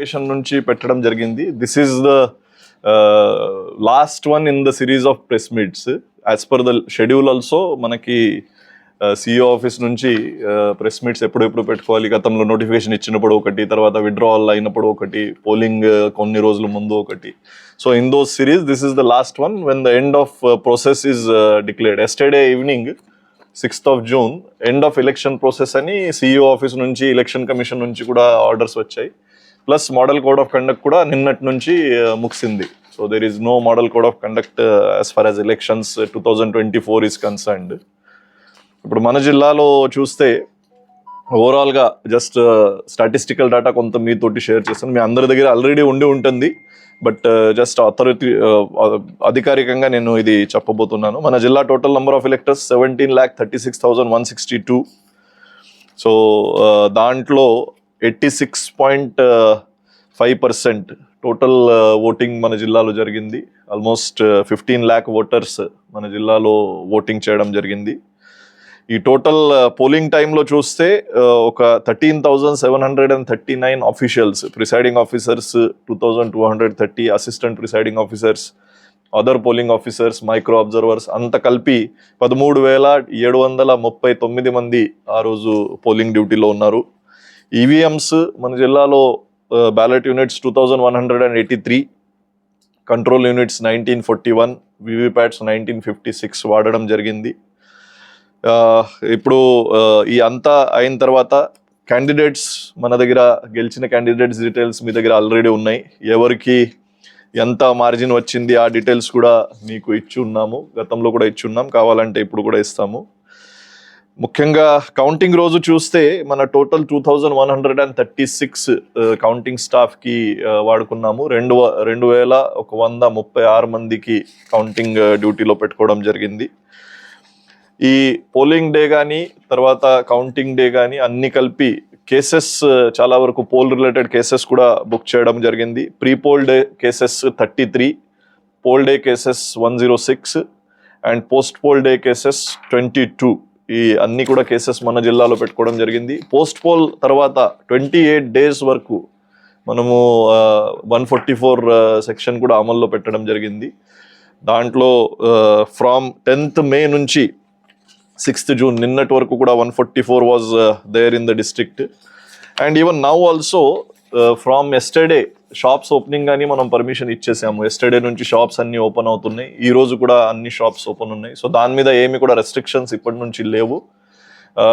నుంచి పెట్టడం జరిగింది. This is the last one in the series of press meets as per the schedule. Also మనకి CEO office నుంచి press meets ఎప్పుడు పెట్టుకోవాలి, గతంలో నోటిఫికేషన్ ఇచ్చినప్పుడు ఒకటి, తర్వాత విత్డ్రావల్ అయినప్పుడు ఒకటి, పోలింగ్ కొన్ని రోజుల ముందు ఒకటి. So in those series this is the last one when the end of process is declared. Yesterday evening 6th of June end of election process అని సిఇఓ ఆఫీస్ నుంచి, ఎలక్షన్ కమిషన్ నుంచి కూడా ఆర్డర్స్ వచ్చాయి. Plus model code of conduct కూడా నిన్నటి నుంచి ముగిసింది. So there is no model code of conduct as far as elections 2024 is concerned. ఇప్పుడు మన జిల్లాలో చూస్తే ఓవరాల్గా జస్ట్ స్టాటిస్టికల్ డేటా కొంత మీతోటి షేర్ చేస్తాను. మీ అందరి దగ్గర ఆల్రెడీ ఉండి ఉంటుంది, బట్ జస్ట్ అధికారికంగా నేను ఇది చెప్పబోతున్నాను. మన జిల్లా total number of electors 17,36,162. So దాంట్లో 86.5% టోటల్ ఓటింగ్ మన జిల్లాలో జరిగింది. ఆల్మోస్ట్ 15 lakh ఓటర్స్ మన జిల్లాలో ఓటింగ్ చేయడం జరిగింది. ఈ టోటల్ పోలింగ్ టైంలో చూస్తే ఒక 13,739 officials, presiding officers 2,230, assistant presiding officers, other polling officers, micro observers అంత కలిపి 13,739 మంది ఆ రోజు పోలింగ్ డ్యూటీలో ఉన్నారు. ఈవీఎంస్ మన జిల్లాలో ballot units 2,183, control units 1941, VVPATs 1956 వాడడం జరిగింది. ఇప్పుడు ఈ అంతా అయిన తర్వాత క్యాండిడేట్స్ మన దగ్గర, గెలిచిన క్యాండిడేట్స్ డీటెయిల్స్ మీ దగ్గర ఆల్రెడీ ఉన్నాయి. ఎవరికి ఎంత మార్జిన్ వచ్చింది ఆ డీటెయిల్స్ కూడా మీకు ఇచ్చి ఉన్నాము, గతంలో కూడా ఇచ్చి ఉన్నాం, కావాలంటే ఇప్పుడు కూడా ఇస్తాము. ముఖ్యంగా కౌంటింగ్ రోజు చూస్తే మన టోటల్ 2,136 కౌంటింగ్ స్టాఫ్కి వాడుకున్నాము. 2,136 మందికి కౌంటింగ్ డ్యూటీలో పెట్టుకోవడం జరిగింది. ఈ పోలింగ్ డే కానీ, తర్వాత కౌంటింగ్ డే కానీ అన్ని కలిపి కేసెస్ చాలా వరకు పోల్ రిలేటెడ్ కేసెస్ కూడా బుక్ చేయడం జరిగింది. Pre poll day cases 33, pole day cases 106 and post poll day cases 22. ఈ అన్ని కూడా కేసెస్ మన జిల్లాలో పెట్టుకోవడం జరిగింది. పోస్ట్ పోల్ తర్వాత 28 days వరకు మనము 144 సెక్షన్ కూడా అమల్లో పెట్టడం జరిగింది. దాంట్లో ఫ్రమ్ 10th May నుంచి 6th June నిన్నటి వరకు కూడా 144 was there in the district. And even now also from yesterday shops opening అని మనం పర్మిషన్ ఇచ్చేసాము. ఎస్టర్డే నుంచి షాప్స్ అన్ని ఓపెన్ అవుతున్నాయి. ఈ రోజు కూడా అన్ని షాప్స్ ఓపెన్ ఉన్నాయి. సో దాని మీద ఏమి కూడా రెస్ట్రిక్షన్స్ ఇప్పటి నుంచి లేవు.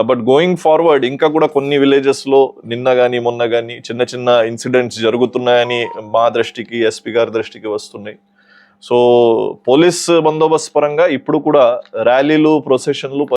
బట్ గోయింగ్ ఫార్వర్డ్ ఇంకా కూడా కొన్ని విలేజెస్లో నిన్న కానీ మొన్న కానీ చిన్న చిన్న ఇన్సిడెంట్స్ జరుగుతున్నాయని మా దృష్టికి, ఎస్పీ గారి దృష్టికి వస్తున్నాయి. సో పోలీస్ బందోబస్తు పరంగా ఇప్పుడు కూడా ర్యాలీలు, ప్రొసెషన్లు